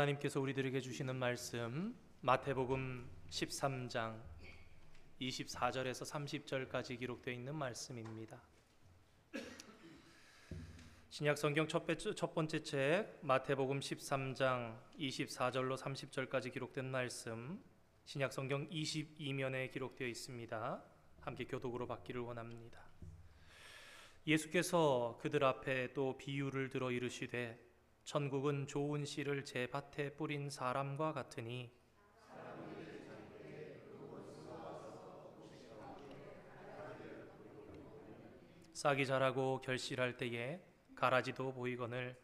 하나님께서 우리들에게 주시는 말씀 마태복음 13장 24절에서 30절까지 기록되어 있는 말씀입니다. 신약 성경 첫 번째 책 마태복음 13장 24절로 30절까지 기록된 말씀, 신약 성경 22면에 기록되어 있습니다. 함께 교독으로 받기를 원합니다. 예수께서 그들 앞에 또 비유를 들어 이르시되 천국은 좋은 씨를 제 밭에 뿌린 사람과 같으니 싹이 자라고 결실할 때에 가라지도 보이거늘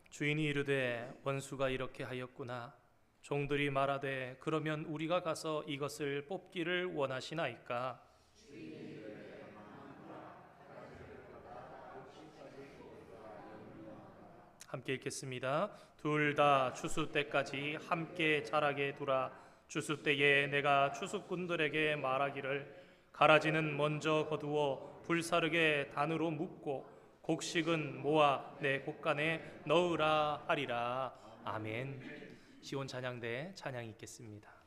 주인이 이르되 원수가 이렇게 하였구나. 종들이 말하되 그러면 우리가 가서 이것을 뽑기를 원하시나이까? 함께 읽겠습니다. 둘 다 추수 때까지 함께 자라게 두라. 추수 때에 내가 추수꾼들에게 말하기를 가라지는 먼저 거두어 불사르게 단으로 묶고 곡식은 모아 내 곡간에 넣으라 하리라. 아멘. 시온 찬양대 찬양 있겠습니다.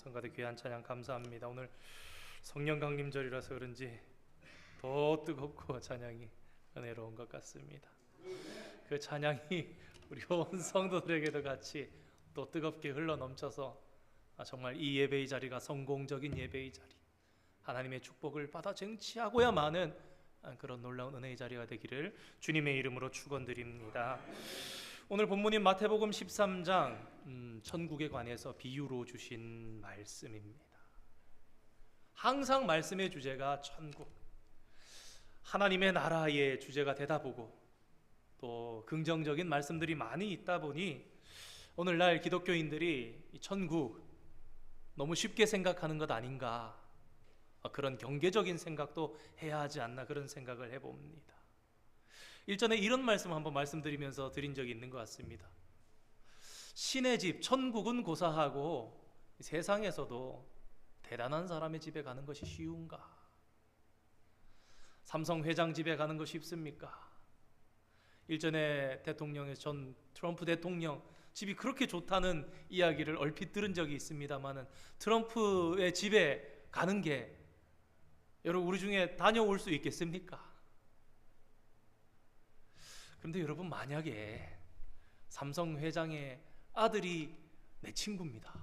성가대 귀한 찬양 감사합니다. 오늘 성령 강림절이라서 그런지 더 뜨겁고 찬양이 은혜로운 것 같습니다. 그 찬양이 우리 온 성도들에게도 같이 또 뜨겁게 흘러 넘쳐서 정말 이 예배의 자리가 성공적인 예배의 자리, 하나님의 축복을 받아 쟁취하고야만은 그런 놀라운 은혜의 자리가 되기를 주님의 이름으로 축원드립니다. 오늘 본문인 마태복음 13장 천국에 관해서 비유로 주신 말씀입니다. 항상 말씀의 주제가 천국, 하나님의 나라의 주제가 되다 보고 또 긍정적인 말씀들이 많이 있다 보니 오늘날 기독교인들이 이 천국 너무 쉽게 생각하는 것 아닌가, 그런 경계적인 생각도 해야 하지 않나, 그런 생각을 해봅니다. 일전에 이런 말씀 한번 말씀드리면서 드린 적이 있는 것 같습니다. 신의 집 천국은 고사하고 세상에서도 대단한 사람의 집에 가는 것이 쉬운가? 삼성 회장 집에 가는 것이 쉽습니까? 일전에 전 트럼프 대통령 집이 그렇게 좋다는 이야기를 얼핏 들은 적이 있습니다만은, 트럼프의 집에 가는 게 여러분 우리 중에 다녀올 수 있겠습니까? 그런데 여러분, 만약에 삼성 회장의 아들이 내 친구입니다.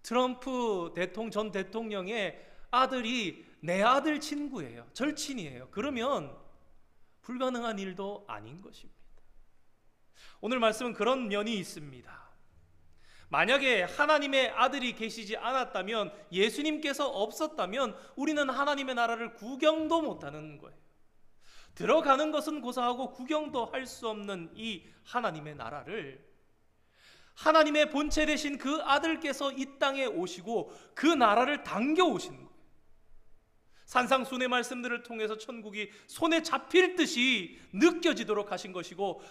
트럼프 전 대통령의 아들이 내 아들 친구예요. 절친이에요. 그러면 불가능한 일도 아닌 것입니다. 오늘 말씀은 그런 면이 있습니다. 만약에 하나님의 아들이 계시지 않았다면, 예수님께서 없었다면 우리는 하나님의 나라를 구경도 못하는 거예요. 들어가는 것은 고사하고 구경도 할 수 없는 이 하나님의 나라를 하나님의 본체 되신 그 아들께서 이 땅에 오시고 그 나라를 당겨 오시는 거예요. 산상순의 말씀들을 통해서 천국이 손에 잡힐 듯이 느껴지도록 하신 것이고,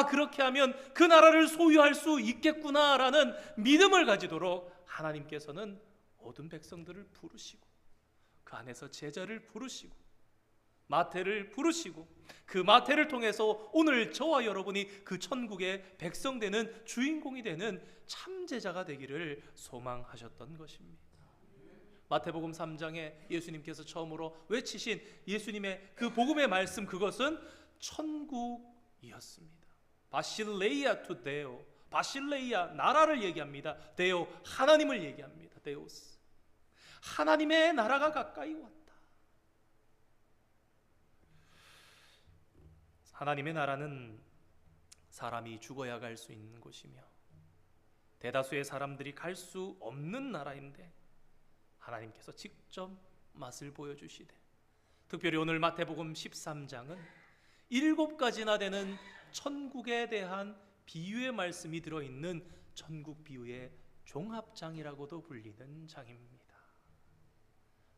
그렇게 하면 그 나라를 소유할 수 있겠구나라는 믿음을 가지도록 하나님께서는 모든 백성들을 부르시고 그 안에서 제자를 부르시고 마태를 부르시고, 그 마태를 통해서 오늘 저와 여러분이 그 천국의 백성 되는, 주인공이 되는 참제자가 되기를 소망하셨던 것입니다. 마태복음 3장에 예수님께서 처음으로 외치신 예수님의 그 복음의 말씀, 그것은 천국이었습니다. 바실레이아 투 데오, 바실레이아 나라를 얘기합니다. 데오 하나님을 얘기합니다. 데오스, 하나님의 나라가 가까이 왔다. 하나님의 나라는 사람이 죽어야 갈 수 있는 곳이며 대다수의 사람들이 갈 수 없는 나라인데, 하나님께서 직접 맛을 보여주시되, 특별히 오늘 마태복음 13장은 7가지나 되는 천국에 대한 비유의 말씀이 들어있는 천국 비유의 종합장이라고도 불리는 장입니다.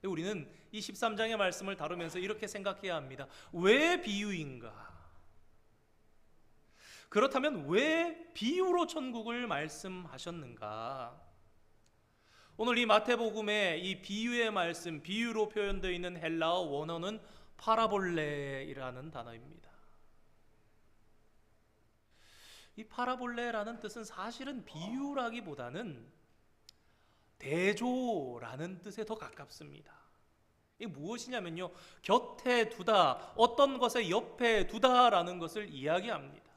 우리는 이 13장의 말씀을 다루면서 이렇게 생각해야 합니다. 왜 비유인가? 그렇다면 왜 비유로 천국을 말씀하셨는가? 오늘 이 마태복음의 이 비유의 말씀, 비유로 표현되어 있는 헬라어 원어는 파라볼레이라는 단어입니다. 이 파라볼레라는 뜻은 사실은 비유라기보다는 대조라는 뜻에 더 가깝습니다. 이게 무엇이냐면요, 곁에 두다, 어떤 것의 옆에 두다라는 것을 이야기합니다.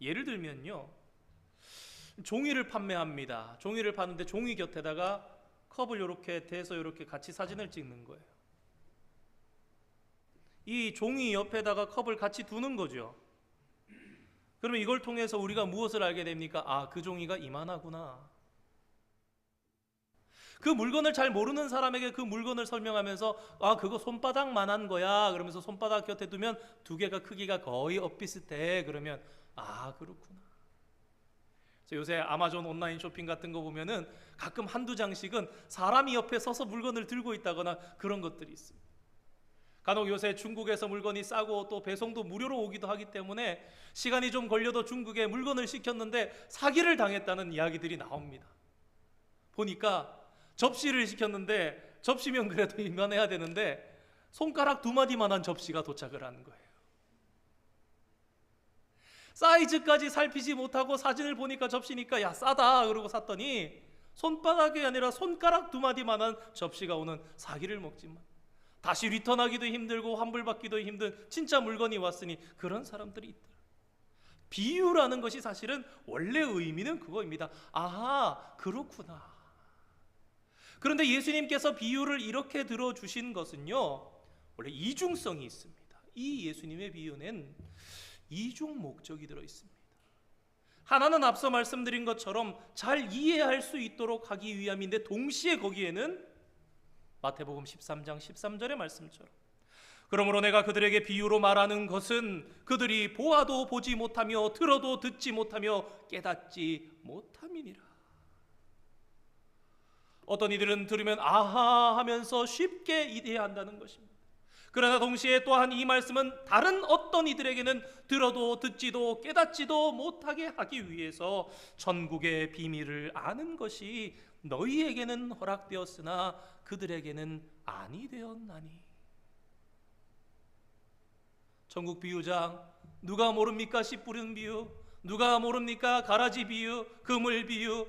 예를 들면요, 종이를 판매합니다. 종이를 파는데 종이 곁에다가 컵을 이렇게 대서 이렇게 같이 사진을 찍는 거예요. 이 종이 옆에다가 컵을 같이 두는 거죠. 그러면 이걸 통해서 우리가 무엇을 알게 됩니까? 그 종이가 이만하구나. 그 물건을 잘 모르는 사람에게 그 물건을 설명하면서 그거 손바닥만한 거야 그러면서 손바닥 곁에 두면 두 개가 크기가 거의 엇비슷해. 그러면 그렇구나. 요새 아마존 온라인 쇼핑 같은 거 보면은 가끔 한두 장씩은 사람이 옆에 서서 물건을 들고 있다거나 그런 것들이 있습니다. 간혹 요새 중국에서 물건이 싸고 또 배송도 무료로 오기도 하기 때문에 시간이 좀 걸려도 중국에 물건을 시켰는데 사기를 당했다는 이야기들이 나옵니다. 보니까 접시를 시켰는데, 접시면 그래도 이만해야 되는데 손가락 2마디만한 접시가 도착을 하는 거예요. 사이즈까지 살피지 못하고 사진을 보니까 접시니까 야 싸다 그러고 샀더니 손바닥이 아니라 손가락 2마디만한 접시가 오는 사기를 먹지만 다시 리턴하기도 힘들고 환불받기도 힘든 진짜 물건이 왔으니 그런 사람들이 있다. 비유라는 것이 사실은 원래 의미는 그거입니다. 아하, 그렇구나. 그런데 예수님께서 비유를 이렇게 들어주신 것은요, 원래 이중성이 있습니다. 이 예수님의 비유는 이중 목적이 들어있습니다. 하나는 앞서 말씀드린 것처럼 잘 이해할 수 있도록 하기 위함인데, 동시에 거기에는 마태복음 13장 13절의 말씀처럼 그러므로 내가 그들에게 비유로 말하는 것은 그들이 보아도 보지 못하며 들어도 듣지 못하며 깨닫지 못함이니라. 어떤 이들은 들으면 아하 하면서 쉽게 이해한다는 것입니다. 그러나 동시에 또한 이 말씀은 다른 어떤 이들에게는 들어도 듣지도 깨닫지도 못하게 하기 위해서 천국의 비밀을 아는 것이 너희에게는 허락되었으나 그들에게는 아니 되었나니. 천국 비유장 누가 모릅니까? 씨 뿌리는 비유, 누가 모릅니까? 가라지 비유, 그물 비유,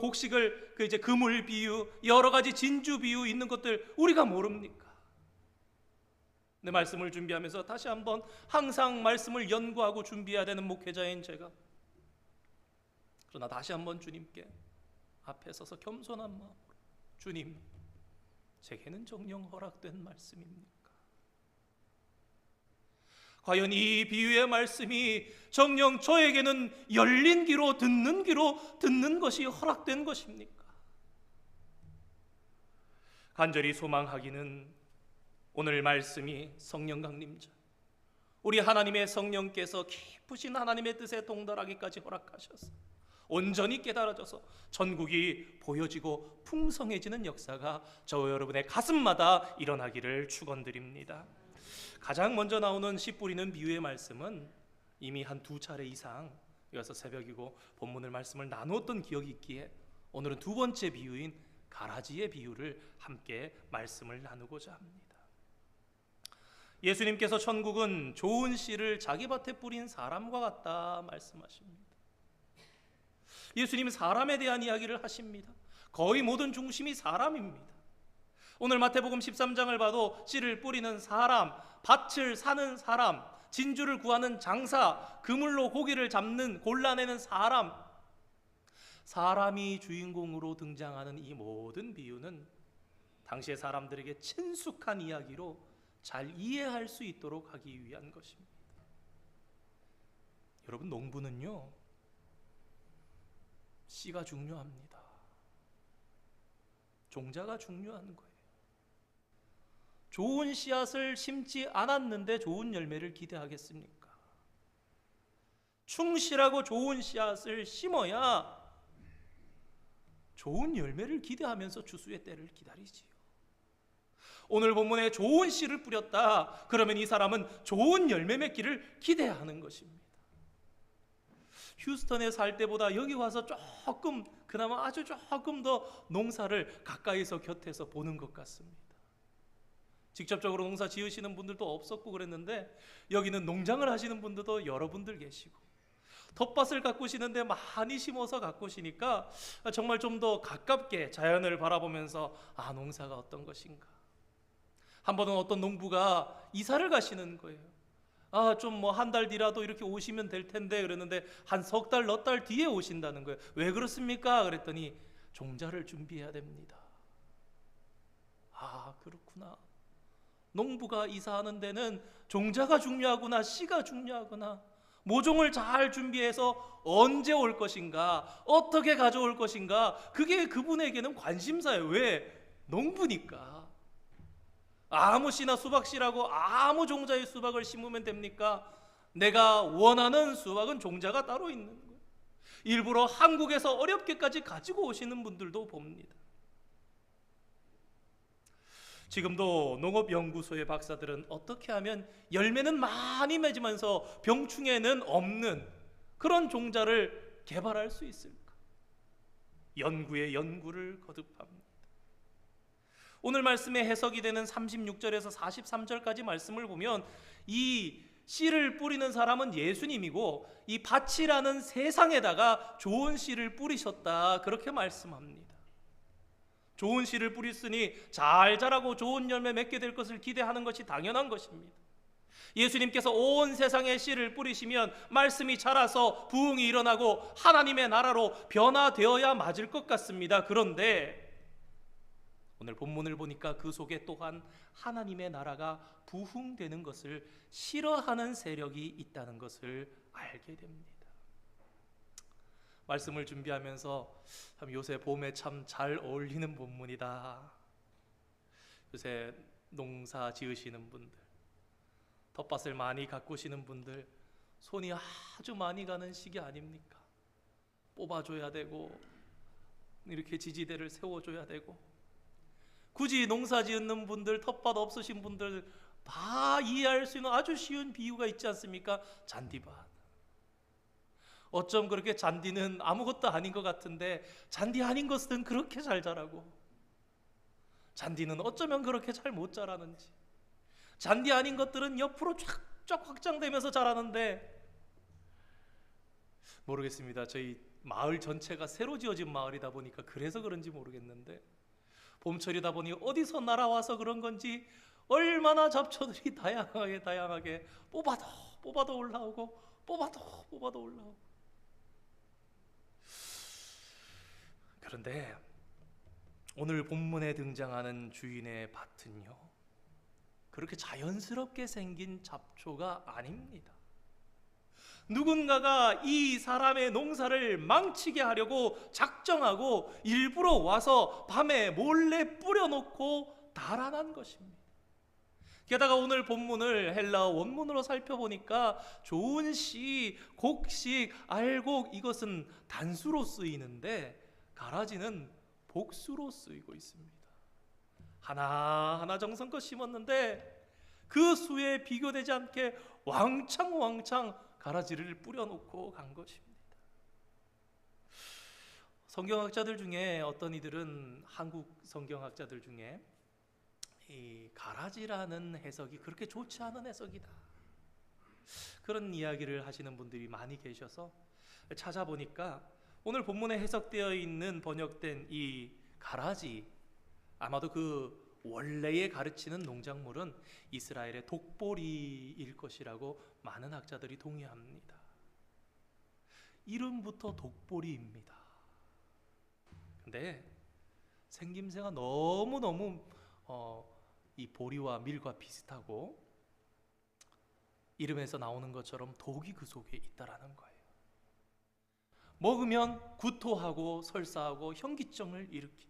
곡식을 이제 그물 비유, 여러 가지 진주 비유 있는 것들 우리가 모릅니까? 내 말씀을 준비하면서 다시 한번 항상 말씀을 연구하고 준비해야 되는 목회자인 제가, 그러나 다시 한번 주님께 앞에 서서 겸손한 마음으로, 주님, 제게는 정녕 허락된 말씀입니까? 과연 이 비유의 말씀이 정녕 저에게는 열린 귀로 듣는 것이 허락된 것입니까? 간절히 소망하기는 오늘 말씀이 성령 강림자, 우리 하나님의 성령께서 깊으신 하나님의 뜻에 동달하기까지 허락하셔서 온전히 깨달아져서 천국이 보여지고 풍성해지는 역사가 저와 여러분의 가슴마다 일어나기를 축원드립니다. 가장 먼저 나오는 씨 뿌리는 비유의 말씀은 이미 한 2차례 이상 이어서 새벽이고 본문을 말씀을 나누었던 기억이 있기에 오늘은 두 번째 비유인 가라지의 비유를 함께 말씀을 나누고자 합니다. 예수님께서 천국은 좋은 씨를 자기 밭에 뿌린 사람과 같다 말씀하십니다. 예수님은 사람에 대한 이야기를 하십니다. 거의 모든 중심이 사람입니다. 오늘 마태복음 13장을 봐도 씨를 뿌리는 사람, 밭을 사는 사람, 진주를 구하는 장사, 그물로 고기를 잡는 골라내는 사람, 사람이 주인공으로 등장하는 이 모든 비유는 당시의 사람들에게 친숙한 이야기로 잘 이해할 수 있도록 하기 위한 것입니다. 여러분, 농부는요, 씨가 중요합니다. 종자가 중요한 거예요. 좋은 씨앗을 심지 않았는데 좋은 열매를 기대하겠습니까? 충실하고 좋은 씨앗을 심어야 좋은 열매를 기대하면서 추수의 때를 기다리지요. 오늘 본문에 좋은 씨를 뿌렸다, 그러면 이 사람은 좋은 열매 맺기를 기대하는 것입니다. 휴스턴에 살 때보다 여기 와서 조금, 그나마 아주 조금 더 농사를 가까이서 곁에서 보는 것 같습니다. 직접적으로 농사 지으시는 분들도 없었고 그랬는데 여기는 농장을 하시는 분들도 여러분들 계시고 텃밭을 가꾸시는데 많이 심어서 가꾸시니까 정말 좀 더 가깝게 자연을 바라보면서 아, 농사가 어떤 것인가. 한 번은 어떤 농부가 이사를 가시는 거예요. 아, 좀 뭐 한 달 뒤라도 이렇게 오시면 될 텐데 그랬는데 한 석 달, 넉 달 뒤에 오신다는 거예요. 왜 그렇습니까? 그랬더니 종자를 준비해야 됩니다. 아, 그렇구나. 농부가 이사하는 데는 종자가 중요하구나, 씨가 중요하구나. 모종을 잘 준비해서 언제 올 것인가, 어떻게 가져올 것인가, 그게 그분에게는 관심사예요. 왜? 농부니까. 아무 씨나 수박씨라고 아무 종자의 수박을 심으면 됩니까? 내가 원하는 수박은 종자가 따로 있는 거예요. 일부러 한국에서 어렵게까지 가지고 오시는 분들도 봅니다. 지금도 농업연구소의 박사들은 어떻게 하면 열매는 많이 맺으면서 병충해는 없는 그런 종자를 개발할 수 있을까? 연구에 연구를 거듭합니다. 오늘 말씀의 해석이 되는 36절에서 43절까지 말씀을 보면 이 씨를 뿌리는 사람은 예수님이고 이 밭이라는 세상에다가 좋은 씨를 뿌리셨다, 그렇게 말씀합니다. 좋은 씨를 뿌렸으니 잘 자라고 좋은 열매 맺게 될 것을 기대하는 것이 당연한 것입니다. 예수님께서 온 세상에 씨를 뿌리시면 말씀이 자라서 부흥이 일어나고 하나님의 나라로 변화되어야 맞을 것 같습니다. 그런데 오늘 본문을 보니까 그 속에 또한 하나님의 나라가 부흥되는 것을 싫어하는 세력이 있다는 것을 알게 됩니다. 말씀을 준비하면서 참 요새 봄에 참 잘 어울리는 본문이다. 요새 농사 지으시는 분들, 텃밭을 많이 가꾸시는 분들, 손이 아주 많이 가는 시기 아닙니까? 뽑아줘야 되고 이렇게 지지대를 세워줘야 되고, 굳이 농사 짓는 분들, 텃밭 없으신 분들 다 이해할 수 있는 아주 쉬운 비유가 있지 않습니까? 잔디밭. 어쩜 그렇게 잔디는 아무것도 아닌 것 같은데 잔디 아닌 것은 그렇게 잘 자라고, 잔디는 어쩌면 그렇게 잘 못 자라는지, 잔디 아닌 것들은 옆으로 쫙쫙 확장되면서 자라는데, 모르겠습니다. 저희 마을 전체가 새로 지어진 마을이다 보니까 그래서 그런지 모르겠는데, 봄철이다 보니 어디서 날아와서 그런 건지 얼마나 잡초들이 다양하게 뽑아도 올라오고 뽑아도 올라오고. 그런데 오늘 본문에 등장하는 주인의 밭은요, 그렇게 자연스럽게 생긴 잡초가 아닙니다. 누군가가 이 사람의 농사를 망치게 하려고 작정하고 일부러 와서 밤에 몰래 뿌려놓고 달아난 것입니다. 게다가 오늘 본문을 헬라어 원문으로 살펴보니까 좋은 씨, 곡식, 알곡, 이것은 단수로 쓰이는데 가라지는 복수로 쓰이고 있습니다. 하나하나 정성껏 심었는데 그 수에 비교되지 않게 왕창 가라지를 뿌려놓고 간 것입니다. 성경학자들 중에 어떤 이들은, 한국 성경학자들 중에 이 가라지라는 해석이 그렇게 좋지 않은 해석이다, 그런 이야기를 하시는 분들이 많이 계셔서 찾아보니까 오늘 본문에 해석되어 있는 번역된 이 가라지, 아마도 그 원래에 가르치는 농작물은 이스라엘의 독보리일 것이라고 많은 학자들이 동의합니다. 이름부터 독보리입니다. 근데 생김새가 너무너무 이 보리와 밀과 비슷하고 이름에서 나오는 것처럼 독이 그 속에 있다라는 거예요. 먹으면 구토하고 설사하고 현기증을 일으키는,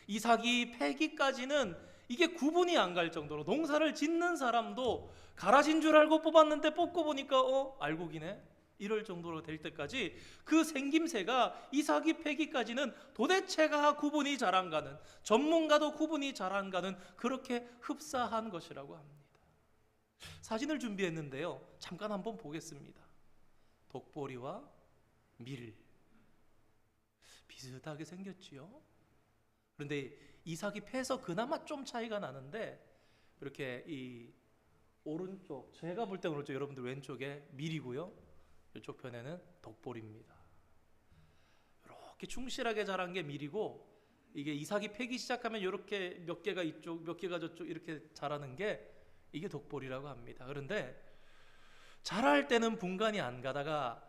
이삭이 패기까지는 이게 구분이 안 갈 정도로 농사를 짓는 사람도 가라진 줄 알고 뽑았는데 뽑고 보니까 알곡이네, 이럴 정도로 될 때까지 그 생김새가 이삭이 패기까지는 도대체가 구분이 잘 안 가는, 전문가도 구분이 잘 안 가는 그렇게 흡사한 것이라고 합니다. 사진을 준비했는데요, 잠깐 한번 보겠습니다. 독보리와 밀 비슷하게 생겼지요. 그런데 이삭이 패서 그나마 좀 차이가 나는데, 이렇게 이 오른쪽, 제가 볼 때 오른쪽, 여러분들 왼쪽에 밀이고요, 이쪽 편에는 독보리입니다. 이렇게 충실하게 자란 게 밀이고, 이게 이삭이 패기 시작하면 이렇게 몇 개가 이쪽, 몇 개가 저쪽 이렇게 자라는 게 이게 독보리라고 합니다. 그런데 자랄 때는 분간이 안 가다가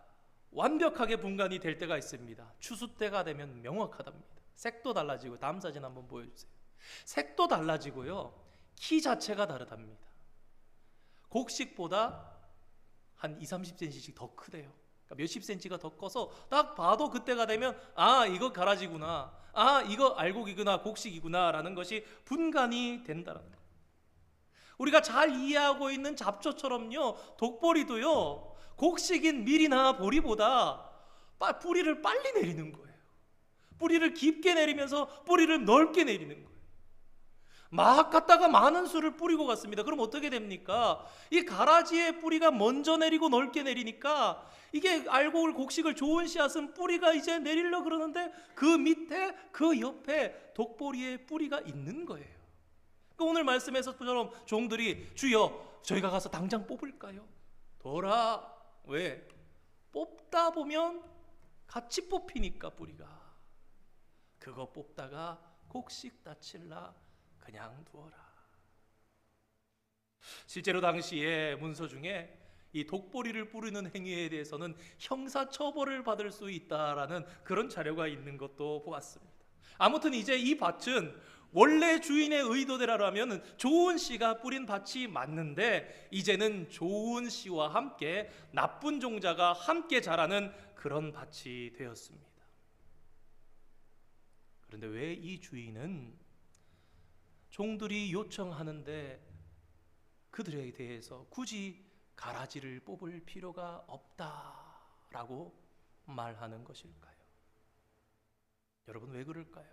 완벽하게 분간이 될 때가 있습니다. 추수 때가 되면 명확하답니다. 색도 달라지고, 다음 사진 한번 보여주세요. 색도 달라지고요, 키 자체가 다르답니다. 곡식보다 한 20-30cm씩 더 크대요. 그러니까 몇십 cm가 더 커서 딱 봐도 그때가 되면 이거 가라지구나, 이거 알곡이구나, 곡식이구나 라는 것이 분간이 된다는 거예요. 우리가 잘 이해하고 있는 잡초처럼요, 독보리도요, 곡식인 밀이나 보리보다 뿌리를 빨리 내리는 거예요. 뿌리를 깊게 내리면서 뿌리를 넓게 내리는 거예요. 막 갔다가 많은 수를 뿌리고 갔습니다. 그럼 어떻게 됩니까? 이 가라지의 뿌리가 먼저 내리고 넓게 내리니까 이게 알곡을, 곡식을, 좋은 씨앗은 뿌리가 이제 내리려 그러는데 그 밑에, 그 옆에 독보리의 뿌리가 있는 거예요. 오늘 말씀에서처럼 종들이 주여 저희가 가서 당장 뽑을까요? 도라. 왜? 뽑다 보면 같이 뽑히니까 뿌리가. 그거 뽑다가 곡식 다칠라 그냥 두어라. 실제로 당시에 문서 중에 이 독보리를 뿌리는 행위에 대해서는 형사처벌을 받을 수 있다라는 그런 자료가 있는 것도 보았습니다. 아무튼 이제 이 밭은 원래 주인의 의도대로라면 좋은 씨가 뿌린 밭이 맞는데 이제는 좋은 씨와 함께 나쁜 종자가 함께 자라는 그런 밭이 되었습니다. 그런데 왜 이 주인은 종들이 요청하는데 그들에 대해서 굳이 가라지를 뽑을 필요가 없다라고 말하는 것일까요? 여러분, 왜 그럴까요?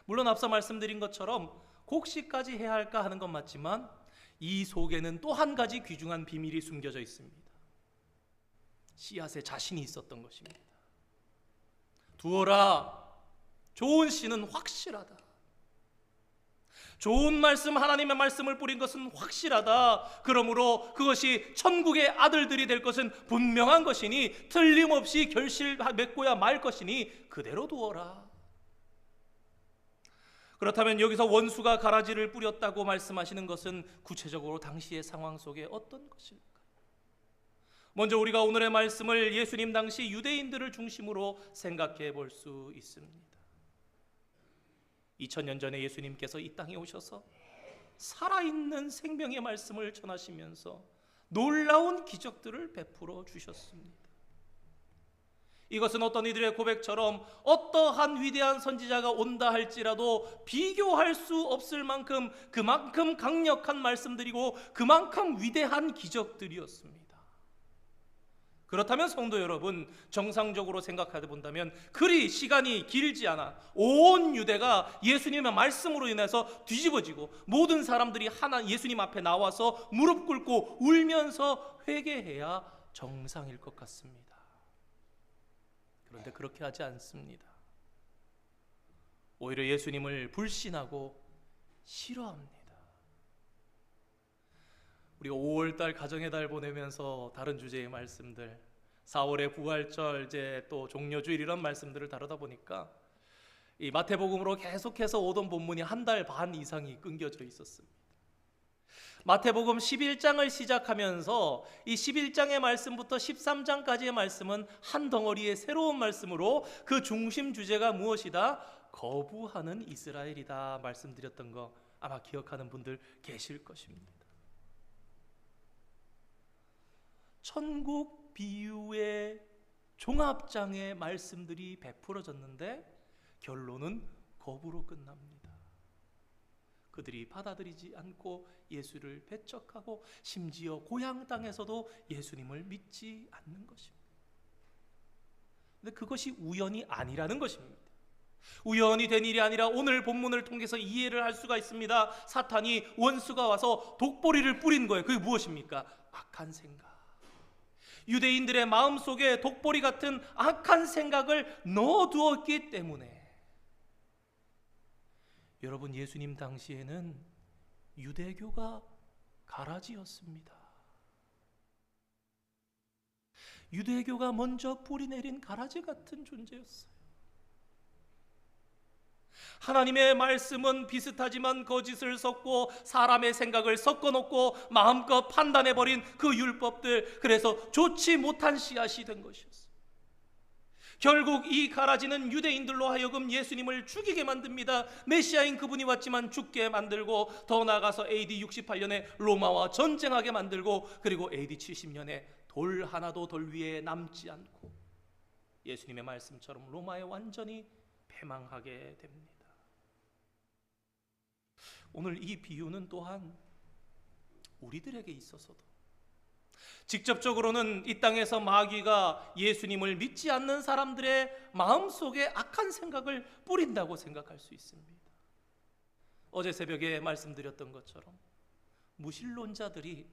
물론 앞서 말씀드린 것처럼 곡식까지 해야 할까 하는 건 맞지만 이 속에는 또 한 가지 귀중한 비밀이 숨겨져 있습니다. 씨앗에 자신이 있었던 것입니다. 두어라. 좋은 씨는 확실하다. 좋은 말씀, 하나님의 말씀을 뿌린 것은 확실하다. 그러므로 그것이 천국의 아들들이 될 것은 분명한 것이니 틀림없이 결실 맺고야 말 것이니 그대로 두어라. 그렇다면 여기서 원수가 가라지를 뿌렸다고 말씀하시는 것은 구체적으로 당시의 상황 속에 어떤 것일까요? 먼저 우리가 오늘의 말씀을 예수님 당시 유대인들을 중심으로 생각해 볼 수 있습니다. 2000년 전에 예수님께서 이 땅에 오셔서 살아있는 생명의 말씀을 전하시면서 놀라운 기적들을 베풀어 주셨습니다. 이것은 어떤 이들의 고백처럼 어떠한 위대한 선지자가 온다 할지라도 비교할 수 없을 만큼 그만큼 강력한 말씀들이고 그만큼 위대한 기적들이었습니다. 그렇다면 성도 여러분, 정상적으로 생각해 본다면 그리 시간이 길지 않아 온 유대가 예수님의 말씀으로 인해서 뒤집어지고 모든 사람들이 하나 예수님 앞에 나와서 무릎 꿇고 울면서 회개해야 정상일 것 같습니다. 그런데 그렇게 하지 않습니다. 오히려 예수님을 불신하고 싫어합니다. 우리가 5월달 가정의 달 보내면서 다른 주제의 말씀들, 4월의 부활절, 이제 또 종려주일 이런 말씀들을 다루다 보니까 이 마태복음으로 계속해서 오던 본문이 한 달 반 이상이 끊겨져 있었습니다. 마태복음 11장을 시작하면서 이 11장의 말씀부터 13장까지의 말씀은 한 덩어리의 새로운 말씀으로 그 중심 주제가 무엇이다? 거부하는 이스라엘이다 말씀드렸던 거 아마 기억하는 분들 계실 것입니다. 천국 비유의 종합장의 말씀들이 베풀어졌는데 결론은 거부로 끝납니다. 그들이 받아들이지 않고 예수를 배척하고 심지어 고향 땅에서도 예수님을 믿지 않는 것입니다. 근데 그것이 우연이 아니라는 것입니다. 우연히 된 일이 아니라 오늘 본문을 통해서 이해를 할 수가 있습니다. 사탄이, 원수가 와서 독보리를 뿌린 거예요. 그게 무엇입니까? 악한 생각. 유대인들의 마음속에 독보리 같은 악한 생각을 넣어두었기 때문에 여러분, 예수님 당시에는 유대교가 가라지였습니다. 유대교가 먼저 뿌리내린 가라지 같은 존재였어요. 하나님의 말씀은 비슷하지만 거짓을 섞고 사람의 생각을 섞어놓고 마음껏 판단해버린 그 율법들, 그래서 좋지 못한 씨앗이 된 것이었어요. 결국 이 가라지는 유대인들로 하여금 예수님을 죽이게 만듭니다. 메시아인 그분이 왔지만 죽게 만들고, 더 나아가서 AD 68년에 로마와 전쟁하게 만들고, 그리고 AD 70년에 돌 하나도 돌 위에 남지 않고 예수님의 말씀처럼 로마에 완전히 패망하게 됩니다. 오늘 이 비유는 또한 우리들에게 있어서도 직접적으로는 이 땅에서 마귀가 예수님을 믿지 않는 사람들의 마음속에 악한 생각을 뿌린다고 생각할 수 있습니다. 어제 새벽에 말씀드렸던 것처럼 무신론자들이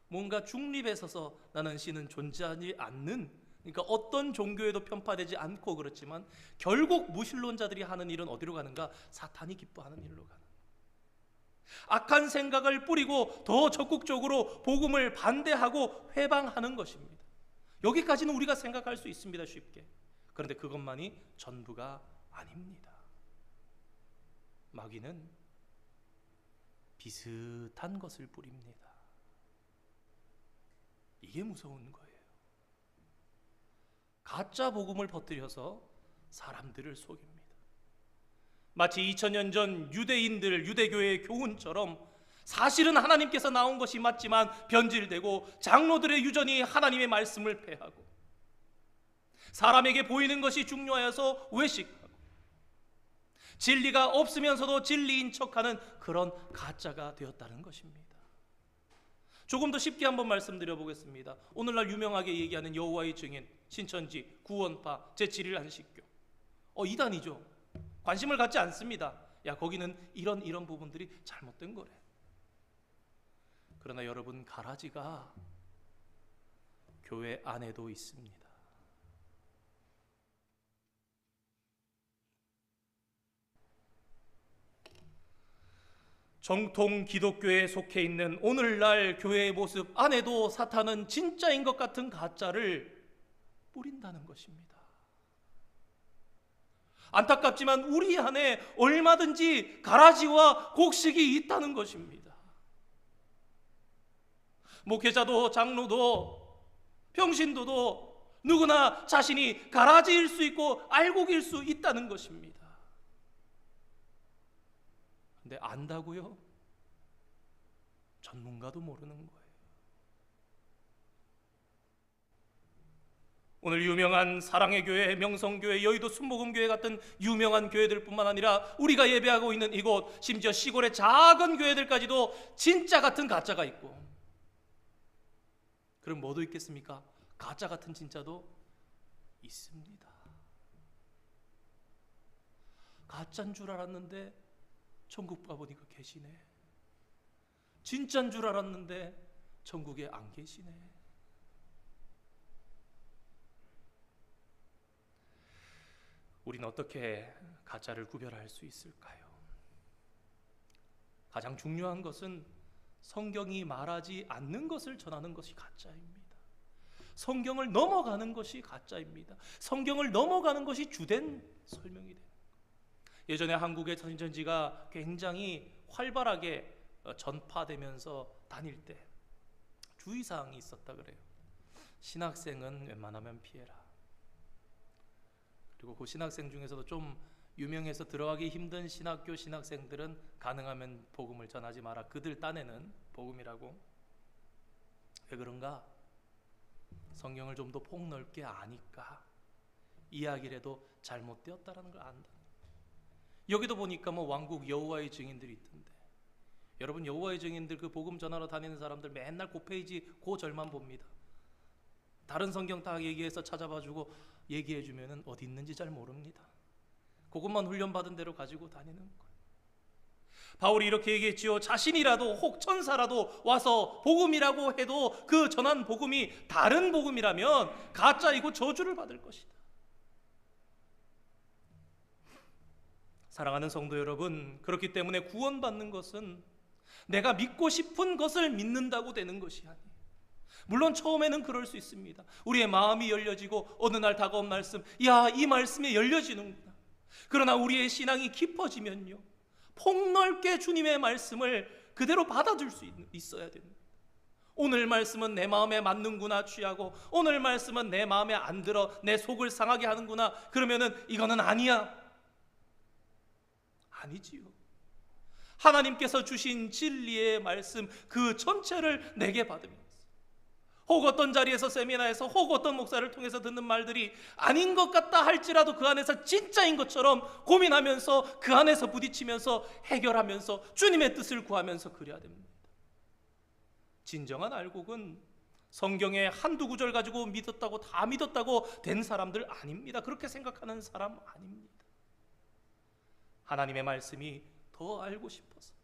뭔가 중립에 서서 나는 신은 존재하지 않는, 그러니까 어떤 종교에도 편파되지 않고 그렇지만 결국 무신론자들이 하는 일은 어디로 가는가? 사탄이 기뻐하는 일로 가는. 악한 생각을 뿌리고 더 적극적으로 복음을 반대하고 회방하는 것입니다. 여기까지는 우리가 생각할 수 있습니다, 쉽게. 그런데 그것만이 전부가 아닙니다. 마귀는 비슷한 것을 뿌립니다. 이게 무서운 거예요. 가짜 복음을 퍼뜨려서 사람들을 속입니다. 마치 2000년 전 유대교의 교훈처럼 사실은 하나님께서 나온 것이 맞지만 변질되고 장로들의 유전이 하나님의 말씀을 폐하고 사람에게 보이는 것이 중요하여서 외식하고 진리가 없으면서도 진리인 척하는 그런 가짜가 되었다는 것입니다. 조금 더 쉽게 한번 말씀드려 보겠습니다. 오늘날 유명하게 얘기하는 여호와의 증인, 신천지, 구원파, 제7일 안식교, 이단이죠. 관심을 갖지 않습니다. 야, 거기는 이런 부분들이 잘못된 거래. 그러나 여러분, 가라지가 교회 안에도 있습니다. 정통 기독교에 속해 있는 오늘날 교회의 모습 안에도 사탄은 진짜인 것 같은 가짜를 뿌린다는 것입니다. 안타깝지만 우리 안에 얼마든지 가라지와 곡식이 있다는 것입니다. 목회자도 장로도 평신도도 누구나 자신이 가라지일 수 있고 알곡일 수 있다는 것입니다. 근데 안다고요? 전문가도 모르는 거예요. 오늘 유명한 사랑의 교회, 명성교회, 여의도 순복음교회 같은 유명한 교회들뿐만 아니라 우리가 예배하고 있는 이곳, 심지어 시골의 작은 교회들까지도 진짜 같은 가짜가 있고, 그럼 뭐도 있겠습니까? 가짜 같은 진짜도 있습니다. 가짜인 줄 알았는데 천국 가보니까 계시네. 진짜인 줄 알았는데 천국에 안 계시네. 우리는 어떻게 가짜를 구별할 수 있을까요? 가장 중요한 것은 성경이 말하지 않는 것을 전하는 것이 가짜입니다. 성경을 넘어가는 것이 가짜입니다. 성경을 넘어가는 것이 주된 설명이 됩니다. 예전에 한국의 선전지가 굉장히 활발하게 전파되면서 다닐 때 주의사항이 있었다 그래요. 신학생은 웬만하면 피해라. 그리고 그 신학생 중에서도 좀 유명해서 들어가기 힘든 신학교 신학생들은 가능하면 복음을 전하지 마라. 그들 딴에는 복음이라고. 왜 그런가? 성경을 좀 더 폭넓게 아니까. 이야기를 해도 잘못되었다라는 걸 안다. 여기도 보니까 왕국 여호와의 증인들이 있던데, 여러분 여호와의 증인들 그 복음 전하러 다니는 사람들 맨날 그 페이지 그 절만 봅니다. 다른 성경 다 얘기해서 찾아봐주고 얘기해주면은 어디 있는지 잘 모릅니다. 그것만 훈련받은 대로 가지고 다니는 거예요. 바울이 이렇게 얘기했지요. 자신이라도 혹 천사라도 와서 복음이라고 해도 그 전한 복음이 다른 복음이라면 가짜이고 저주를 받을 것이다. 사랑하는 성도 여러분, 그렇기 때문에 구원받는 것은 내가 믿고 싶은 것을 믿는다고 되는 것이 아니에요. 물론 처음에는 그럴 수 있습니다. 우리의 마음이 열려지고 어느 날 다가온 말씀, 야, 이 말씀에 열려지는구나. 그러나 우리의 신앙이 깊어지면요, 폭넓게 주님의 말씀을 그대로 받아줄 수 있어야 됩니다. 오늘 말씀은 내 마음에 맞는구나 취하고, 오늘 말씀은 내 마음에 안 들어 내 속을 상하게 하는구나, 그러면은 이거는 아니야. 아니지요. 하나님께서 주신 진리의 말씀 그 전체를 내게 받으면서, 혹 어떤 자리에서 세미나에서 혹 어떤 목사를 통해서 듣는 말들이 아닌 것 같다 할지라도 그 안에서 진짜인 것처럼 고민하면서 그 안에서 부딪히면서 해결하면서 주님의 뜻을 구하면서 그래야 됩니다. 진정한 알곡은 성경의 한두 구절 가지고 믿었다고 다 믿었다고 된 사람들 아닙니다. 그렇게 생각하는 사람 아닙니다. 하나님의 말씀이 더 알고 싶어서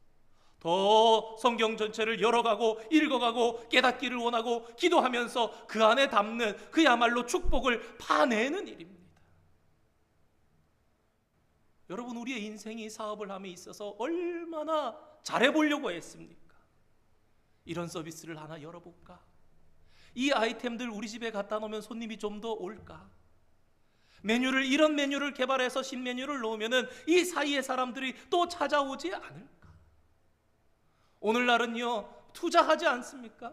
더 성경 전체를 열어가고 읽어가고 깨닫기를 원하고 기도하면서 그 안에 담는 그야말로 축복을 파내는 일입니다. 여러분, 우리의 인생이 사업을 함에 있어서 얼마나 잘해보려고 했습니까? 이런 서비스를 하나 열어볼까? 이 아이템들 우리 집에 갖다 놓으면 손님이 좀 더 올까? 이런 메뉴를 개발해서 신메뉴를 놓으면은 이 사이에 사람들이 또 찾아오지 않을까? 오늘날은요, 투자하지 않습니까?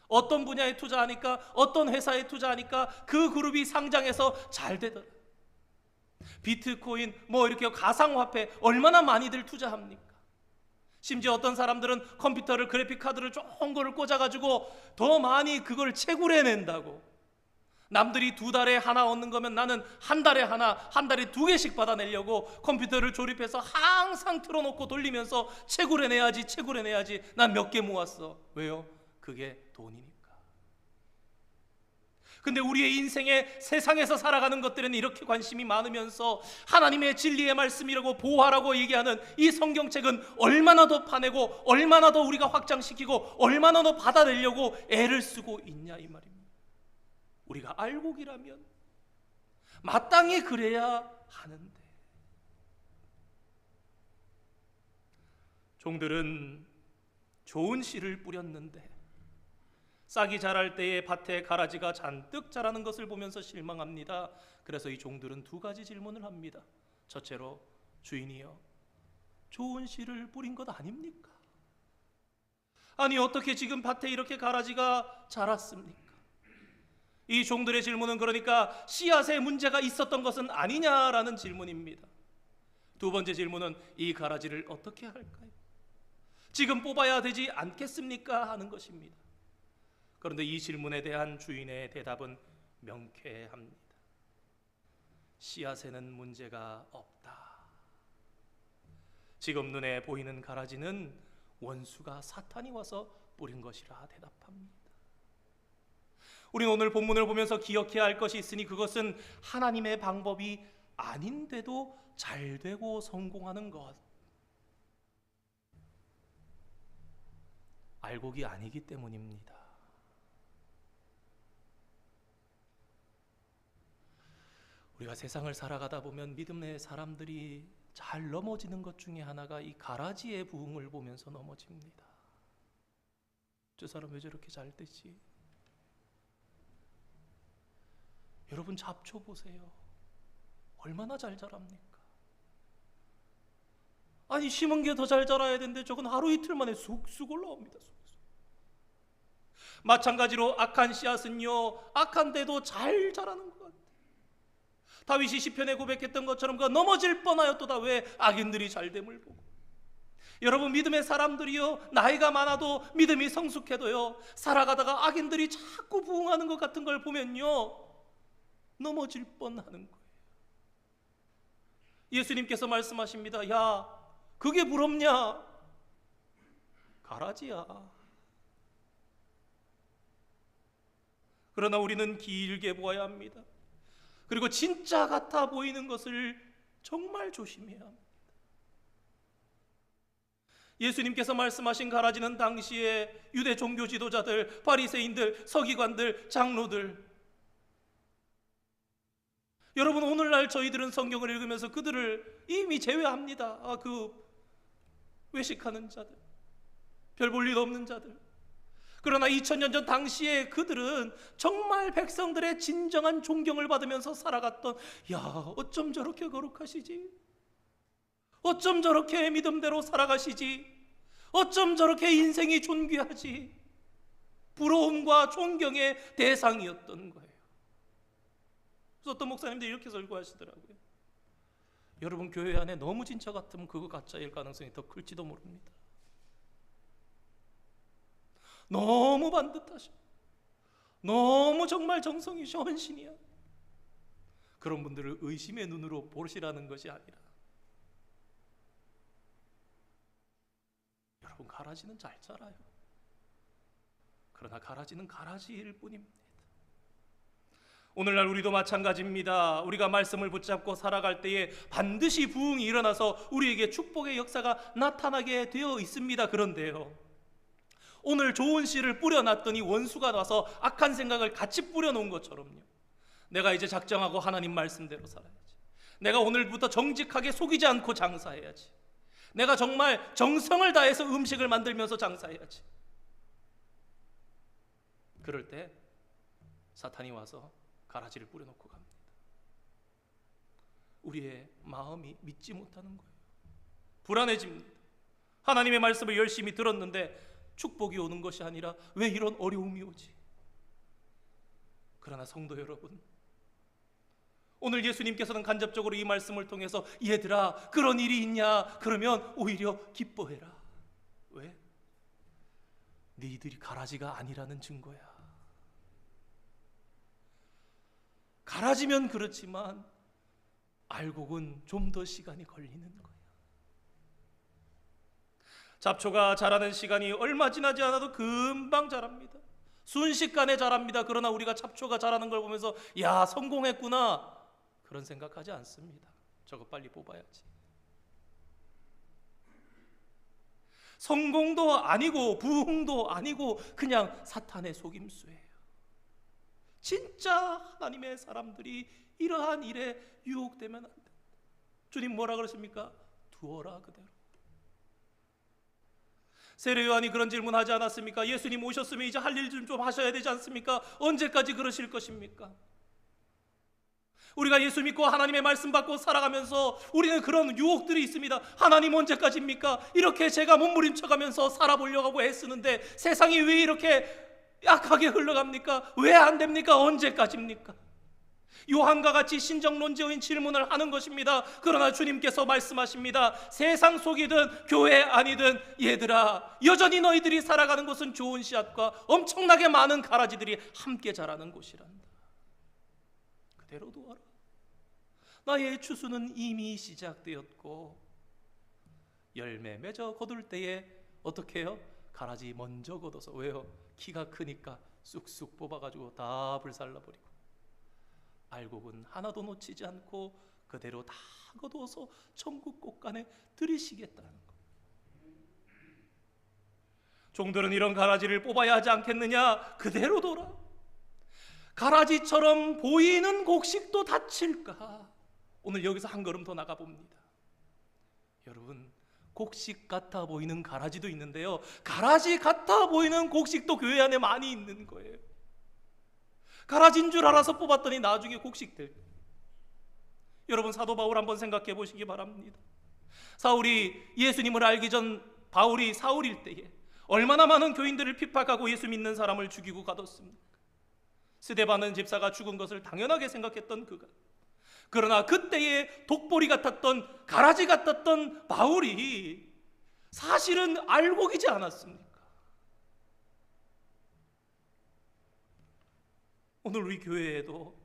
어떤 분야에 투자하니까, 어떤 회사에 투자하니까 그 그룹이 상장해서 잘 되더라. 비트코인, 이렇게 가상화폐 얼마나 많이들 투자합니까? 심지어 어떤 사람들은 컴퓨터를, 그래픽 카드를 좋은 거를 꽂아가지고 더 많이 그걸 채굴해낸다고. 남들이 2달에 하나 얻는 거면 나는 한 달에 하나, 한 달에 2개씩 받아내려고 컴퓨터를 조립해서 항상 틀어놓고 돌리면서 채굴해내야지. 난 몇 개 모았어. 왜요? 그게 돈이니까. 근데 우리의 인생에 세상에서 살아가는 것들은 이렇게 관심이 많으면서 하나님의 진리의 말씀이라고 보호하라고 얘기하는 이 성경책은 얼마나 더 파내고 얼마나 더 우리가 확장시키고 얼마나 더 받아내려고 애를 쓰고 있냐 이 말입니다. 우리가 알곡이라면 마땅히 그래야 하는데, 종들은 좋은 씨를 뿌렸는데 싹이 자랄 때에 밭에 가라지가 잔뜩 자라는 것을 보면서 실망합니다. 그래서 이 종들은 2가지 질문을 합니다. 첫째로, 주인이여, 좋은 씨를 뿌린 것 아닙니까? 아니, 어떻게 지금 밭에 이렇게 가라지가 자랐습니까? 이 종들의 질문은 그러니까 씨앗에 문제가 있었던 것은 아니냐라는 질문입니다. 2번째 질문은, 이 가라지를 어떻게 할까요? 지금 뽑아야 되지 않겠습니까? 하는 것입니다. 그런데 이 질문에 대한 주인의 대답은 명쾌합니다. 씨앗에는 문제가 없다. 지금 눈에 보이는 가라지는 원수가 사탄이 와서 뿌린 것이라 대답합니다. 우리는 오늘 본문을 보면서 기억해야 할 것이 있으니 그것은 하나님의 방법이 아닌데도 잘 되고 성공하는 것, 알곡이 아니기 때문입니다. 우리가 세상을 살아가다 보면 믿음의 사람들이 잘 넘어지는 것 중에 하나가 이 가라지의 부흥을 보면서 넘어집니다. 저 사람 왜 저렇게 잘 되지? 여러분, 잡초 보세요. 얼마나 잘 자랍니까? 아니, 심은 게 더 잘 자라야 되는데 저건 하루 이틀 만에 쑥쑥 올라옵니다. 쑥쑥. 마찬가지로 악한 씨앗은요, 악한데도 잘 자라는 것 같아요. 다윗이 시편에 고백했던 것처럼 그 넘어질 뻔하였도다. 왜? 악인들이 잘됨을 보고. 여러분, 믿음의 사람들이요, 나이가 많아도 믿음이 성숙해도요, 살아가다가 악인들이 자꾸 부흥하는 것 같은 걸 보면요, 넘어질 뻔하는 거예요. 예수님께서 말씀하십니다. 야, 그게 부럽냐? 가라지야. 그러나 우리는 길게 보아야 합니다. 그리고 진짜 같아 보이는 것을 정말 조심해야 합니다. 예수님께서 말씀하신 가라지는 당시에 유대 종교 지도자들, 바리새인들, 서기관들, 장로들, 여러분, 오늘날 저희들은 성경을 읽으면서 그들을 이미 제외합니다. 그 외식하는 자들, 별 볼 일 없는 자들. 그러나 2000년 전 당시에 그들은 정말 백성들의 진정한 존경을 받으면서 살아갔던, 야, 어쩜 저렇게 거룩하시지? 어쩜 저렇게 믿음대로 살아가시지? 어쩜 저렇게 인생이 존귀하지? 부러움과 존경의 대상이었던 거예요. 그래서 어떤 목사님들이 이렇게 설교하시더라고요. 여러분, 교회 안에 너무 진짜 같으면 그거 가짜일 가능성이 더 클지도 모릅니다. 너무 반듯하셔, 너무 정말 정성이셔, 헌신이야. 그런 분들을 의심의 눈으로 보시라는 것이 아니라, 여러분, 가라지는 잘 자라요. 그러나 가라지는 가라지일 뿐입니다. 오늘날 우리도 마찬가지입니다. 우리가 말씀을 붙잡고 살아갈 때에 반드시 부흥이 일어나서 우리에게 축복의 역사가 나타나게 되어 있습니다. 그런데요, 오늘 좋은 씨를 뿌려놨더니 원수가 와서 악한 생각을 같이 뿌려놓은 것처럼요, 내가 이제 작정하고 하나님 말씀대로 살아야지, 내가 오늘부터 정직하게 속이지 않고 장사해야지. 내가 정말 정성을 다해서 음식을 만들면서 장사해야지. 그럴 때 사탄이 와서 가라지를 뿌려놓고 갑니다. 우리의 마음이 믿지 못하는 거예요. 불안해집니다. 하나님의 말씀을 열심히 들었는데 축복이 오는 것이 아니라 왜 이런 어려움이 오지? 그러나 성도 여러분, 오늘 예수님께서는 간접적으로 이 말씀을 통해서 얘들아 그런 일이 있냐? 그러면 오히려 기뻐해라. 왜? 너희들이 가라지가 아니라는 증거야. 가라지면 그렇지만 알곡은 좀 더 시간이 걸리는 거야. 잡초가 자라는 시간이 얼마 지나지 않아도 금방 자랍니다. 순식간에 자랍니다. 그러나 우리가 잡초가 자라는 걸 보면서 야, 성공했구나, 그런 생각하지 않습니다. 저거 빨리 뽑아야지. 성공도 아니고 부흥도 아니고 그냥 사탄의 속임수예요. 진짜 하나님의 사람들이 이러한 일에 유혹되면 안 된다. 주님 뭐라 그러십니까? 두어라 그대로. 세례 요한이 그런 질문하지 않았습니까? 예수님 오셨으면 이제 할 일 좀 하셔야 되지 않습니까? 언제까지 그러실 것입니까? 우리가 예수 믿고 하나님의 말씀 받고 살아가면서 우리는 그런 유혹들이 있습니다. 하나님 언제까지입니까? 이렇게 제가 몸부림쳐가면서 살아보려고 하고 애쓰는데 세상이 왜 이렇게 약하게 흘러갑니까? 왜 안 됩니까? 언제까지입니까? 요한과 같이 신정론적인 질문을 하는 것입니다. 그러나 주님께서 말씀하십니다. 세상 속이든 교회 아니든 얘들아, 여전히 너희들이 살아가는 곳은 좋은 씨앗과 엄청나게 많은 가라지들이 함께 자라는 곳이란다. 그대로 두어라. 나의 추수는 이미 시작되었고 열매 맺어 거둘 때에 어떻게 해요? 가라지 먼저 걷어서. 왜요? 키가 크니까 쑥쑥 뽑아가지고 다 불살라버리고, 알곡은 하나도 놓치지 않고 그대로 다 거두어서 천국 곳간에 들이시겠다는 것. 종들은 이런 가라지를 뽑아야 하지 않겠느냐? 그대로 둬라. 가라지처럼 보이는 곡식도 다칠까? 오늘 여기서 한 걸음 더 나가봅니다. 여러분, 곡식 같아 보이는 가라지도 있는데요, 가라지 같아 보이는 곡식도 교회 안에 많이 있는 거예요. 가라지인 줄 알아서 뽑았더니 나중에 곡식들. 여러분, 사도 바울 한번 생각해 보시기 바랍니다. 사울이 예수님을 알기 전 바울이 사울일 때에 얼마나 많은 교인들을 핍박하고 예수 믿는 사람을 죽이고 가뒀습니까? 스데반은 집사가 죽은 것을 당연하게 생각했던 그가, 그러나 그때의 독보리 같았던 가라지 같았던 바울이 사실은 알곡이지 않았습니까? 오늘 우리 교회에도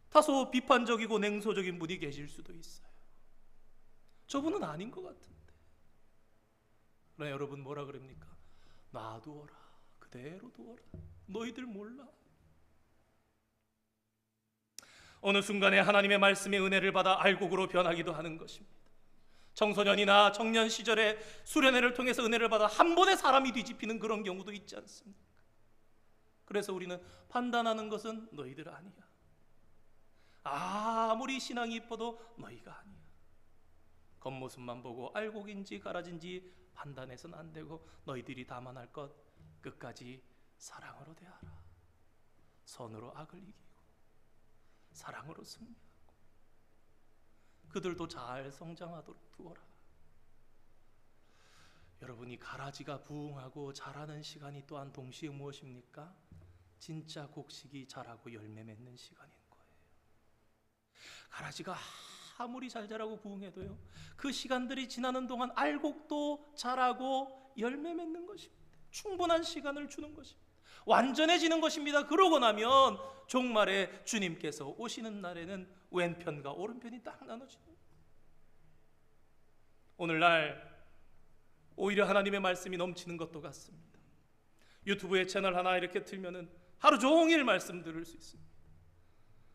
다소 비판적이고 냉소적인 분이 계실 수도 있어요. 저분은 아닌 것 같은데. 그러나 여러분 뭐라 그럽니까? 놔두어라, 그대로 두어라. 너희들 몰라. 어느 순간에 하나님의 말씀의 은혜를 받아 알곡으로 변하기도 하는 것입니다. 청소년이나 청년 시절에 수련회를 통해서 은혜를 받아 한 번에 사람이 뒤집히는 그런 경우도 있지 않습니까? 그래서 우리는 판단하는 것은 너희들 아니야. 아무리 신앙이 이뻐도 너희가 아니야. 겉모습만 보고 알곡인지 가라진지 판단해서는 안 되고 너희들이 다만할 것 끝까지 사랑으로 대하라. 선으로 악을 이기고 사랑으로 승리하고 그들도 잘 성장하도록 두어라. 여러분이 가라지가 부흥하고 자라는 시간이 또한 동시에 무엇입니까? 진짜 곡식이 자라고 열매 맺는 시간인 거예요. 가라지가 아무리 잘 자라고 부흥해도요, 그 시간들이 지나는 동안 알곡도 자라고 열매 맺는 것입니다. 충분한 시간을 주는 것입니다. 완전해지는 것입니다. 그러고 나면 종말에 주님께서 오시는 날에는 왼편과 오른편이 딱 나눠지는 거예요. 오늘날 오히려 하나님의 말씀이 넘치는 것도 같습니다. 유튜브에 채널 하나 이렇게 틀면은 하루 종일 말씀 들을 수 있습니다.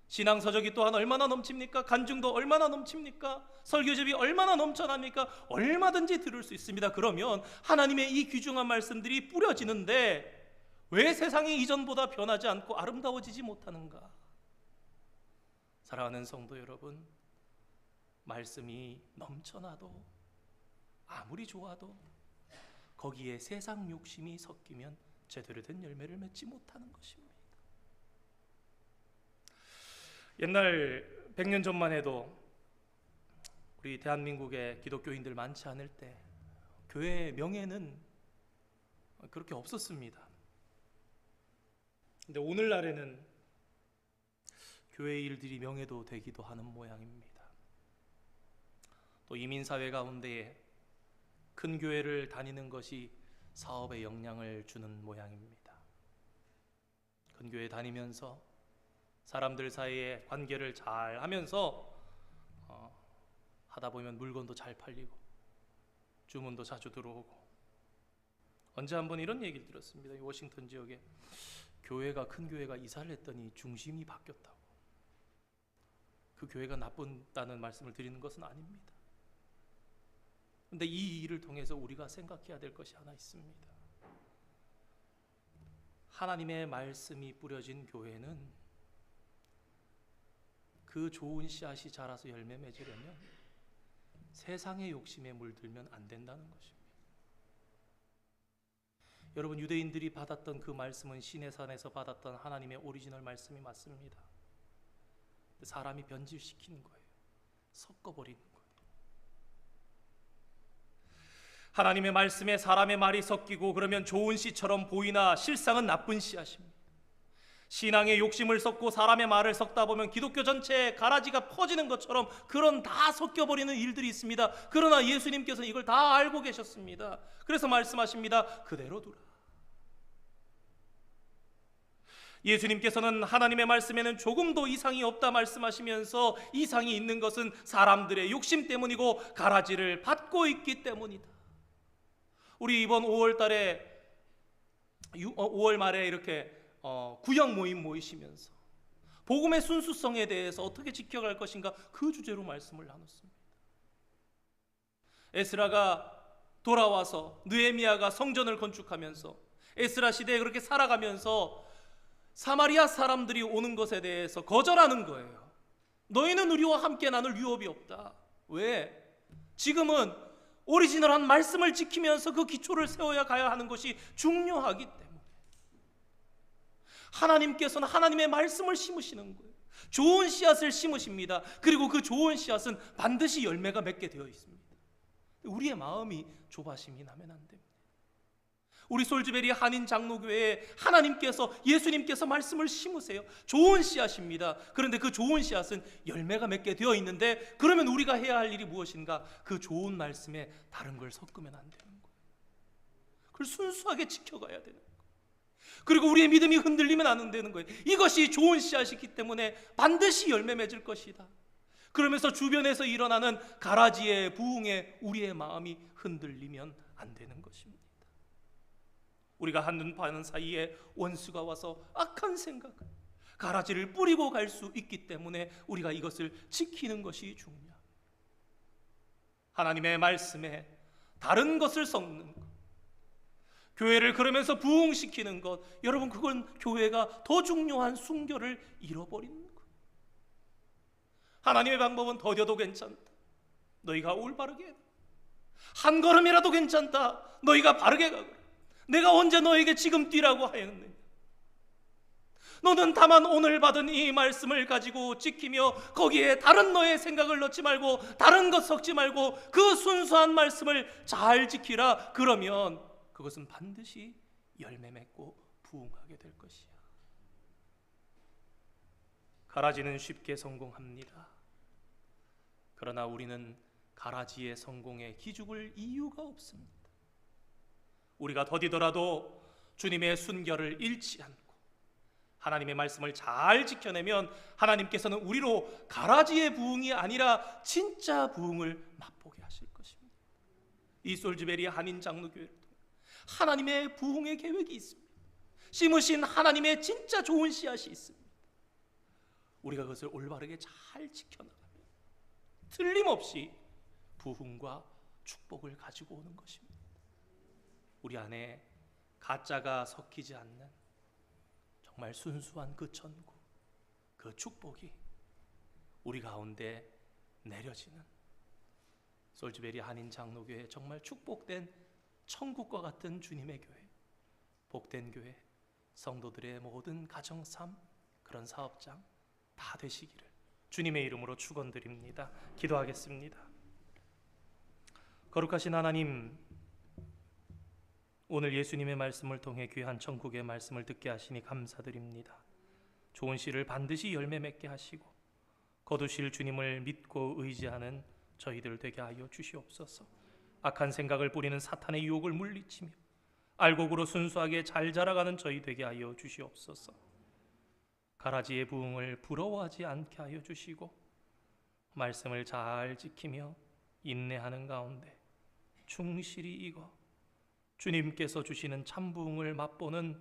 신앙서적이 또한 얼마나 넘칩니까? 간증도 얼마나 넘칩니까? 설교집이 얼마나 넘쳐납니까? 얼마든지 들을 수 있습니다. 그러면 하나님의 이 귀중한 말씀들이 뿌려지는데 왜 세상이 이전보다 변하지 않고 아름다워지지 못하는가? 사랑하는 성도 여러분, 말씀이 넘쳐나도 아무리 좋아도 거기에 세상 욕심이 섞이면 제대로 된 열매를 맺지 못하는 것입니다. 옛날 100년 전만 해도 우리 대한민국의 기독교인들 많지 않을 때 교회의 명예는 그렇게 없었습니다. 근데 오늘날에는 교회의 일들이 명예도 되기도 하는 모양입니다. 또 이민사회 가운데에 큰 교회를 다니는 것이 사업에 영향을 주는 모양입니다. 큰 교회 다니면서 사람들 사이에 관계를 잘 하면서 하다 보면 물건도 잘 팔리고 주문도 자주 들어오고, 언제 한번 이런 얘기를 들었습니다. 이 워싱턴 지역에 큰 교회가 이사를 했더니 중심이 바뀌었다고. 그 교회가 나쁘다는 말씀을 드리는 것은 아닙니다. 그런데 이 일을 통해서 우리가 생각해야 될 것이 하나 있습니다. 하나님의 말씀이 뿌려진 교회는 그 좋은 씨앗이 자라서 열매 맺으려면 세상의 욕심에 물들면 안 된다는 것입니다. 여러분, 유대인들이 받았던 그 말씀은 시내산에서 받았던 하나님의 오리지널 말씀이 맞습니다. 사람이 변질시키는 거예요. 섞어버리는 거예요. 하나님의 말씀에 사람의 말이 섞이고 그러면 좋은 씨처럼 보이나 실상은 나쁜 씨앗입니다. 신앙의 욕심을 섞고 사람의 말을 섞다 보면 기독교 전체에 가라지가 퍼지는 것처럼 그런 다 섞여버리는 일들이 있습니다. 그러나 예수님께서는 이걸 다 알고 계셨습니다. 그래서 말씀하십니다. 그대로 두라. 예수님께서는 하나님의 말씀에는 조금도 이상이 없다 말씀하시면서 이상이 있는 것은 사람들의 욕심 때문이고 가라지를 받고 있기 때문이다. 우리 이번 5월 말에 이렇게 구역 모임 모이시면서 복음의 순수성에 대해서 어떻게 지켜갈 것인가, 그 주제로 말씀을 나눴습니다. 에스라가 돌아와서 느헤미야가 성전을 건축하면서 에스라 시대에 그렇게 살아가면서 사마리아 사람들이 오는 것에 대해서 거절하는 거예요. 너희는 우리와 함께 나눌 유업이 없다. 왜? 지금은 오리지널한 말씀을 지키면서 그 기초를 세워야 가야 하는 것이 중요하기 때문에 하나님께서는 하나님의 말씀을 심으시는 거예요. 좋은 씨앗을 심으십니다. 그리고 그 좋은 씨앗은 반드시 열매가 맺게 되어 있습니다. 우리의 마음이 조바심이 나면 안 됩니다. 우리 솔즈베리 한인 장로교회에 예수님께서 말씀을 심으세요. 좋은 씨앗입니다. 그런데 그 좋은 씨앗은 열매가 맺게 되어 있는데, 그러면 우리가 해야 할 일이 무엇인가? 그 좋은 말씀에 다른 걸 섞으면 안 되는 거예요. 그걸 순수하게 지켜가야 되는 거예요. 그리고 우리의 믿음이 흔들리면 안 되는 거예요. 이것이 좋은 씨앗이기 때문에 반드시 열매 맺을 것이다. 그러면서 주변에서 일어나는 가라지의 부흥에 우리의 마음이 흔들리면 안 되는 것입니다. 우리가 한눈 파는 사이에 원수가 와서 악한 생각을, 가라지를 뿌리고 갈 수 있기 때문에 우리가 이것을 지키는 것이 중요합니다. 하나님의 말씀에 다른 것을 섞는 것, 교회를 그러면서 부흥시키는 것, 여러분, 그건 교회가 더 중요한 순결을 잃어버리는 것. 하나님의 방법은 더뎌도 괜찮다. 너희가 올바르게 해. 한 걸음이라도 괜찮다. 너희가 바르게 가거라. 내가 언제 너에게 지금 뛰라고 하였느냐? 너는 다만 오늘 받은 이 말씀을 가지고 지키며 거기에 다른 너의 생각을 넣지 말고 다른 것 섞지 말고 그 순수한 말씀을 잘 지키라. 그러면 그것은 반드시 열매 맺고 부흥하게 될 것이야. 가라지는 쉽게 성공합니다. 그러나 우리는 가라지의 성공에 기죽을 이유가 없습니다. 우리가 더디더라도 주님의 순결을 잃지 않고 하나님의 말씀을 잘 지켜내면 하나님께서는 우리로 가라지의 부흥이 아니라 진짜 부흥을 맛보게 하실 것입니다. 이 솔즈베리 한인 장로교회를 통해 하나님의 부흥의 계획이 있습니다. 심으신 하나님의 진짜 좋은 씨앗이 있습니다. 우리가 그것을 올바르게 잘 지켜나가면 틀림없이 부흥과 축복을 가지고 오는 것입니다. 우리 안에 가짜가 섞이지 않는 정말 순수한 그 천국, 그 축복이 우리 가운데 내려지는 솔즈베리 한인 장로교회 정말 축복된 천국과 같은 주님의 교회, 복된 교회, 성도들의 모든 가정삶, 그런 사업장 다 되시기를 주님의 이름으로 축원드립니다. 기도하겠습니다. 거룩하신 하나님, 오늘 예수님의 말씀을 통해 귀한 천국의 말씀을 듣게 하시니 감사드립니다. 좋은 씨를 반드시 열매 맺게 하시고 거두실 주님을 믿고 의지하는 저희들 되게 하여 주시옵소서. 악한 생각을 뿌리는 사탄의 유혹을 물리치며 알곡으로 순수하게 잘 자라가는 저희 되게 하여 주시옵소서. 가라지의 부흥을 부러워하지 않게 하여 주시고 말씀을 잘 지키며 인내하는 가운데 충실히 익어 주님께서 주시는 참 부흥을 맛보는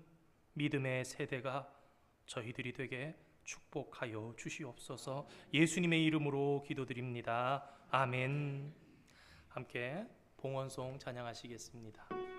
믿음의 세대가 저희들이 되게 축복하여 주시옵소서. 예수님의 이름으로 기도드립니다. 아멘. 함께 봉헌송 찬양하시겠습니다.